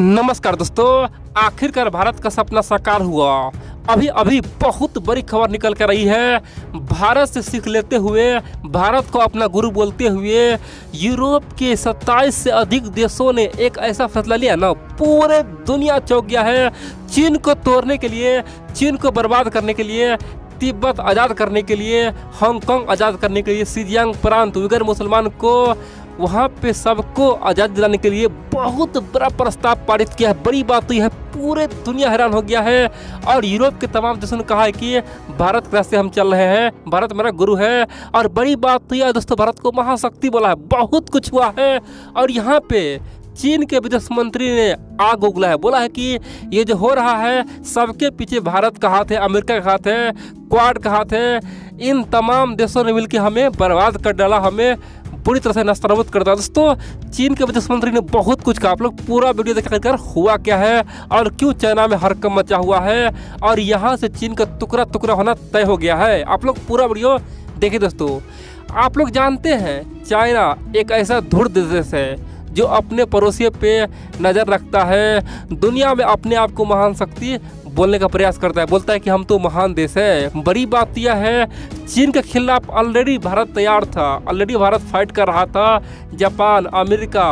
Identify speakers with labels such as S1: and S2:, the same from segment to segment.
S1: नमस्कार दोस्तों, आखिरकार भारत का सपना साकार हुआ। अभी अभी बहुत बड़ी खबर निकल कर रही है। भारत से सीख लेते हुए, भारत को अपना गुरु बोलते हुए यूरोप के 27 से अधिक देशों ने एक ऐसा फैसला लिया ना, पूरे दुनिया चौंक गया है। चीन को तोड़ने के लिए, चीन को बर्बाद करने के लिए, तिब्बत आज़ाद करने के लिए, हांगकांग आज़ाद करने के लिए, शिनजियांग प्रांत उइगर मुसलमान को वहाँ पे सबको आज़ाद दिलाने के लिए बहुत बड़ा प्रस्ताव पारित किया है। बड़ी बात तो यह है, पूरे दुनिया हैरान हो गया है। और यूरोप के तमाम देशों ने कहा है कि भारत के रास्ते हम चल रहे हैं, भारत मेरा गुरु है। और बड़ी बात तो यह है दोस्तों, भारत को महाशक्ति बोला है। बहुत कुछ हुआ है। और यहाँ पे चीन के विदेश मंत्री ने आग उगला है, बोला है कि ये जो हो रहा है सबके पीछे भारत का हाथ है, अमेरिका का हाथ है, क्वाड का हाथ है। इन तमाम देशों ने मिलकर हमें बर्बाद कर डाला, हमें पूरी तरह से नस्तानाबूद कर दिया। दोस्तों, चीन के विदेश मंत्री ने बहुत कुछ कहा। आप लोग पूरा वीडियो देखकर हुआ क्या है और क्यों चाइना में हड़कंप मचा हुआ है और यहाँ से चीन का टुकड़ा टुकड़ा होना तय हो गया है। आप लोग पूरा वीडियो देखिए। दोस्तों, आप लोग जानते हैं चाइना एक ऐसा धूर्त देश है जो अपने पड़ोसियों पे नज़र रखता है, दुनिया में अपने आप को महान शक्ति बोलने का प्रयास करता है, बोलता है कि हम तो महान देश है। बड़ी बात यह है, चीन के खिलाफ ऑलरेडी भारत तैयार था, ऑलरेडी भारत फाइट कर रहा था। जापान, अमेरिका,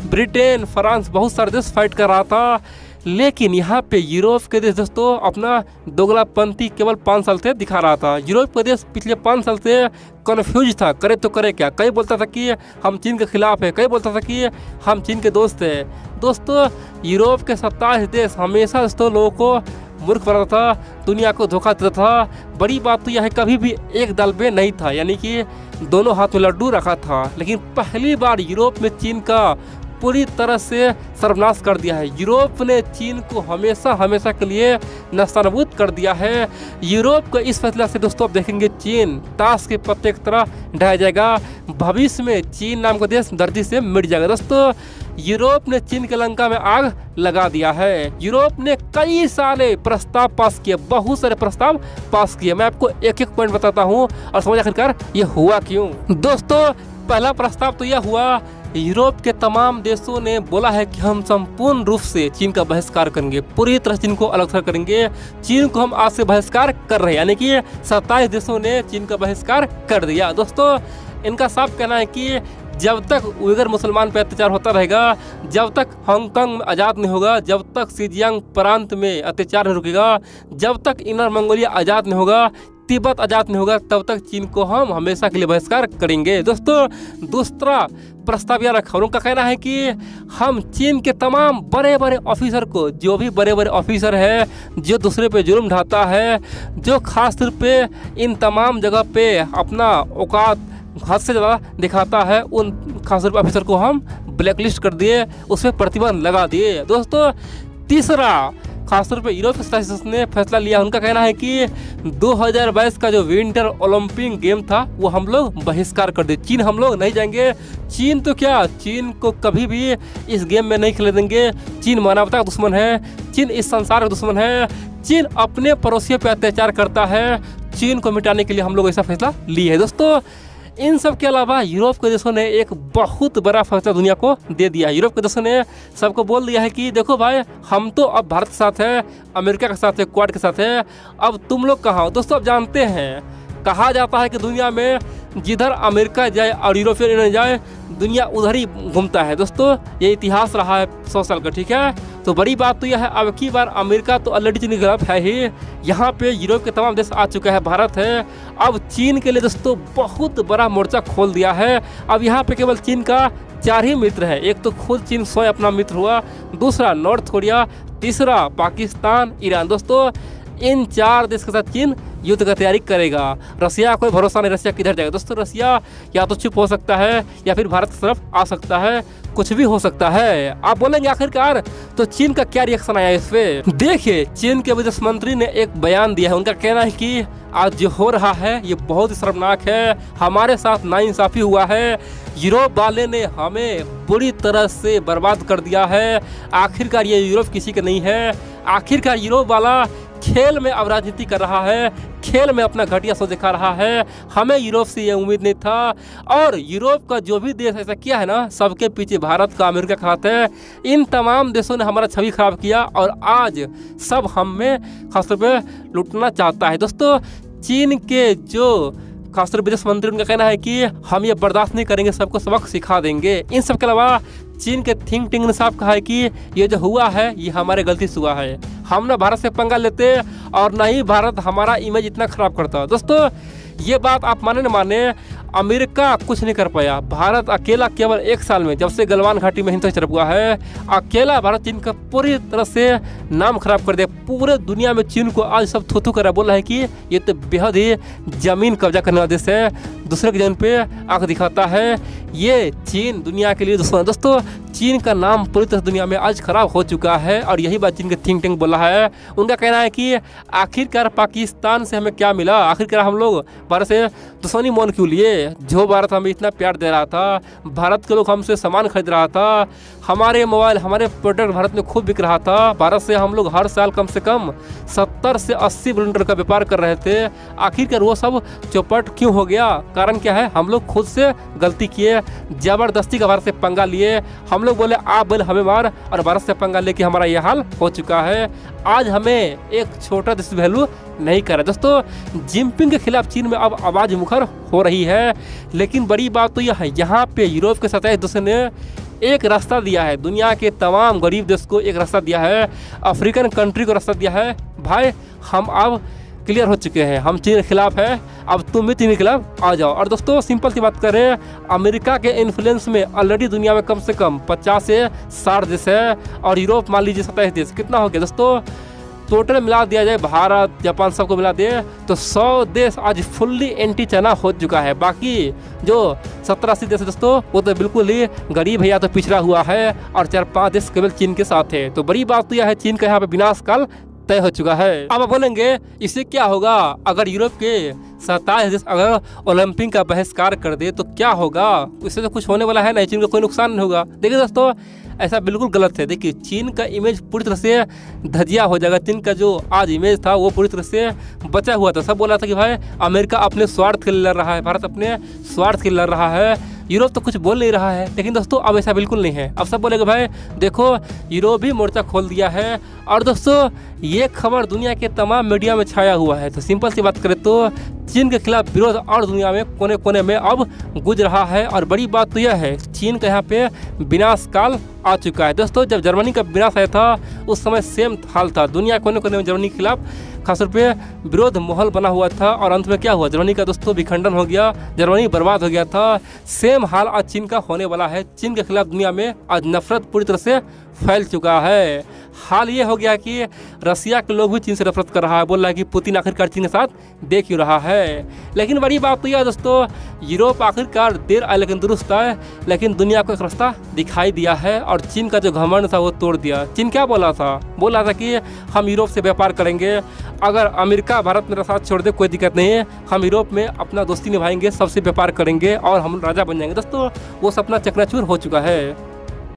S1: ब्रिटेन, फ्रांस, बहुत सारे देश फाइट कर रहा था। लेकिन यहाँ पे यूरोप के देश दोस्तों अपना दोगलापंथी केवल 5 साल से दिखा रहा था। यूरोप के देश पिछले 5 साल से कन्फ्यूज था, करे तो करे क्या। कई बोलता था कि हम चीन के खिलाफ है, कई बोलता था कि हम चीन के दोस्त हैं। दोस्तों, यूरोप के 27 देश हमेशा दोस्तों लोगों को मूर्ख बनाता था, दुनिया को धोखा देता था। बड़ी बात तो यह है, कभी भी एक दल पे नहीं था, यानी कि दोनों हाथ में लड्डू रखा था। लेकिन पहली बार यूरोप में चीन का पूरी तरह से सर्वनाश कर दिया है। यूरोप ने चीन को हमेशा हमेशा के लिए नस्तानाबूद कर दिया है। यूरोप के इस फैसला से दोस्तों आप देखेंगे चीन ताश के पत्ते की तरह ढह जाएगा। भविष्य में चीन नाम का देश धरती से मिट जाएगा। दोस्तों, यूरोप ने चीन के लंका में आग लगा दिया है। यूरोप ने कई सारे प्रस्ताव पास किए, बहुत सारे प्रस्ताव पास किए। मैं आपको एक एक पॉइंट बताता हूँ और समझ आखिरकार ये हुआ क्यों। दोस्तों, पहला प्रस्ताव तो यह हुआ, यूरोप के तमाम देशों ने बोला है कि हम संपूर्ण रूप से चीन का बहिष्कार करेंगे, पूरी तरह चीन को अलग थलग करेंगे। चीन को हम आज से बहिष्कार कर रहे हैं, यानी कि 27 देशों ने चीन का बहिष्कार कर दिया। दोस्तों, इनका साफ कहना है कि जब तक उइगर मुसलमान पर अत्याचार होता रहेगा, जब तक हांगकांग आज़ाद नहीं होगा, जब तक शिनजियांग प्रांत में अत्याचार नहीं रुकेगा, जब तक इनर मंगोलिया आज़ाद नहीं होगा, तिब्बत आज़ाद नहीं होगा, तब तक चीन को हम हमेशा के लिए बहिष्कार करेंगे। दोस्तों, दूसरा प्रस्ताव यह रखा, उनका कहना है कि हम चीन के तमाम बड़े बड़े ऑफिसर को, जो भी बड़े बड़े ऑफिसर है जो दूसरे पे जुल्म ढाता है, जो खास तौर पे इन तमाम जगह पे अपना औकात हद से ज़्यादा दिखाता है, उन खास तौर पर ऑफिसर को हम ब्लैकलिस्ट कर दिए, उस पर प्रतिबंध लगा दिए। दोस्तों, तीसरा खासतौर पर यूरोप के ने फैसला लिया, उनका कहना है कि 2022 का जो विंटर ओलंपिक गेम था वो हम लोग बहिष्कार कर दे। चीन हम लोग नहीं जाएंगे। चीन तो क्या, चीन को कभी भी इस गेम में नहीं खेलने देंगे। चीन मानवता का दुश्मन है, चीन इस संसार का दुश्मन है, चीन अपने पड़ोसियों पर अत्याचार करता है। चीन को मिटाने के लिए हम लोग ऐसा फैसला लिए है। दोस्तों, इन सब के अलावा यूरोप के देशों ने एक बहुत बड़ा फैसला दुनिया को दे दिया है। यूरोप के देशों ने सबको बोल दिया है कि देखो भाई, हम तो अब भारत के साथ है, अमेरिका के साथ है, क्वाड के साथ है, अब तुम लोग कहाँ हो। दोस्तों, अब जानते हैं, कहा जाता है कि दुनिया में जिधर अमेरिका जाए और यूरोपियन यूनियन जाए, दुनिया उधर ही घूमता है। दोस्तों, ये इतिहास रहा है 100 साल का, ठीक है। तो बड़ी बात तो यह है, अब की बार अमेरिका तो ऑलरेडी चीन के खिलाफ है ही, यहाँ पे यूरोप के तमाम देश आ चुका है, भारत है। अब चीन के लिए दोस्तों बहुत बड़ा मोर्चा खोल दिया है। अब यहाँ पे केवल चीन का 4 ही मित्र है। एक तो खुद चीन स्वयं अपना मित्र हुआ, दूसरा नॉर्थ कोरिया, तीसरा पाकिस्तान, ईरान। दोस्तों, इन 4 देश के साथ चीन युद्ध का तैयारी करेगा। रसिया कोई भरोसा नहीं, रसिया किधर जाएगा। दोस्तों, रसिया या तो चुप हो सकता है या फिर भारत की तरफ आ सकता है, कुछ भी हो सकता है। आप बोलेंगे आखिरकार तो चीन का क्या रिएक्शन आया इस पे। देखिए, चीन के विदेश मंत्री ने एक बयान दिया है। उनका कहना है कि आज जो हो रहा है ये बहुत ही शर्मनाक है, हमारे साथ नाइंसाफी हुआ है, यूरोप वाले ने हमें बुरी तरह से बर्बाद कर दिया है। आखिरकार ये यूरोप किसी का नहीं है, आखिरकार यूरोप वाला खेल में अब राजनीति कर रहा है, खेल में अपना घटिया सोच दिखा रहा है। हमें यूरोप से ये उम्मीद नहीं था। और यूरोप का जो भी देश ऐसा किया है ना, सबके पीछे भारत का, अमेरिका का हाथ है। इन तमाम देशों ने हमारा छवि खराब किया और आज सब हम में खासतौर पर लुटना चाहता है। दोस्तों, चीन के जो खासतौर विदेश मंत्री, उनका कहना है कि हम ये बर्दाश्त नहीं करेंगे, सबको सबक सिखा देंगे। इन सब के अलावा चीन के थिंक टैंक ने साफ कहा है कि ये जो हुआ है ये हमारे गलती से हुआ है। हम ना भारत से पंगा लेते और ना ही भारत हमारा इमेज इतना खराब करता। दोस्तों, ये बात आप माने न माने, अमेरिका कुछ नहीं कर पाया। भारत अकेला केवल 1 साल में, जब से गलवान घाटी में हिंसा चरप हुआ है, अकेला भारत चीन का पूरी तरह से नाम खराब कर दिया। पूरे दुनिया में चीन को आज सब थू थू कर बोल रहा है कि ये तो बेहद ही जमीन कब्जा करने वाला देश है, दूसरे के जमीन पे आंख दिखाता है। ये चीन दुनिया के लिए दुश्मन। दोस्तों, चीन का नाम पूरी तरह दुनिया में आज खराब हो चुका है और यही बात चीन के थिंक टैंक बोला है। उनका कहना है कि आखिरकार पाकिस्तान से हमें क्या मिला, आखिरकार हम लोग भारत से दुश्मनी मौन क्यों लिए। जो भारत हमें इतना प्यार दे रहा था, भारत के लोग हमसे सामान खरीद रहा था, हमारे मोबाइल, हमारे प्रोडक्ट भारत में खूब बिक रहा था। भारत से हम लोग हर साल कम से कम 70 से 80 बिलियन डॉलर का व्यापार कर रहे थे। आखिरकार वो सब चौपट क्यों हो गया? कारण क्या है? हम लोग खुद से गलती किए, ज़बरदस्ती का भारत से पंगा लिए। हम लोग बोले आप बोले हमें मार, और भारत से पंगा लेके हमारा ये हाल हो चुका है। आज हमें एक छोटा देश वैल्यू नहीं कर रहा। दोस्तों, जिनपिंग के खिलाफ चीन में अब आवाज़ मुखर हो रही है। लेकिन बड़ी बात तो यह है, यहाँ पे यूरोप के 27 देशों ने एक रास्ता दिया है, दुनिया के तमाम गरीब देश को एक रास्ता दिया है, अफ्रीकन कंट्री को रास्ता दिया है। भाई, हम अब क्लियर हो चुके हैं, हम चीन के खिलाफ है, अब तुम भी चीन के खिलाफ आ जाओ। और दोस्तों, सिंपल सी बात करें, अमेरिका के इन्फ्लुएंस में ऑलरेडी दुनिया में कम से कम 50 से 60 देश है और यूरोप मान लीजिए 27 देश। कितना हो गया दोस्तों? टोटल मिला दिया जाए, भारत, जापान सबको मिला दे तो 100 देश आज फुल्ली एंटी चाइना हो चुका है। बाकी जो 17-80 देश है दोस्तों, वो तो बिल्कुल ही गरीब है या तो पिछड़ा हुआ है, और 4-5 देश केवल चीन के साथ है। तो बड़ी बात तो यह है, चीन का यहाँ पे विनाश काल तय हो चुका है। अब आप बोलेंगे इससे क्या होगा? अगर यूरोप के 27 देश अगर ओलंपिक का बहिष्कार कर दे तो क्या होगा? इससे तो कुछ होने वाला है नहीं, चीन का कोई नुकसान नहीं होगा। देखिए दोस्तों, ऐसा बिल्कुल गलत है। देखिए, चीन का इमेज पूरी तरह से धजिया हो जाएगा। चीन का जो आज इमेज था वो पूरी तरह से बचा हुआ था। सब बोला था कि भाई अमेरिका अपने स्वार्थ के लिए लड़ रहा है, भारत अपने स्वार्थ के लिए लड़ रहा है, यूरोप तो कुछ बोल नहीं रहा है। लेकिन दोस्तों, अब ऐसा बिल्कुल नहीं है। अब सब बोलेगा भाई देखो, यूरोप भी मोर्चा खोल दिया है। और दोस्तों, ये खबर दुनिया के तमाम मीडिया में छाया हुआ है। तो सिंपल सी बात करें तो चीन के खिलाफ विरोध और दुनिया में कोने कोने में अब गुज रहा है। और बड़ी बात तो यह है, चीन का यहाँ पे विनाश काल आ चुका है। दोस्तों, जब जर्मनी का विनाश आया था उस समय सेम हाल था। दुनिया कोने कोने में जर्मनी के खिलाफ खासतौर पे विरोध माहौल बना हुआ था। और अंत में क्या हुआ? जर्मनी का दोस्तों विखंडन हो गया, जर्मनी बर्बाद हो गया था। सेम हाल आज चीन का होने वाला है। चीन के खिलाफ दुनिया में आज नफरत पूरी तरह से फैल चुका है। हाल ये हो गया कि रसिया के लोग भी चीन से नफरत कर रहा है, बोल रहा है कि पुतिन आखिरकार चीन के साथ देख क्यों रहा है। लेकिन बड़ी बात तो यह है दोस्तों, यूरोप आखिरकार देर आए लेकिन दुरुस्त आए, लेकिन दुनिया को एक रास्ता दिखाई दिया है और चीन का जो घमंड था वो तोड़ दिया। चीन क्या बोला था? बोला था कि हम यूरोप से व्यापार करेंगे, अगर अमेरिका भारत मेरा साथ छोड़ दे कोई दिक्कत नहीं है, हम यूरोप में अपना दोस्ती निभाएंगे, सबसे व्यापार करेंगे और हम राजा बन जाएंगे। दोस्तों, वो सपना चकनाचूर हो चुका है।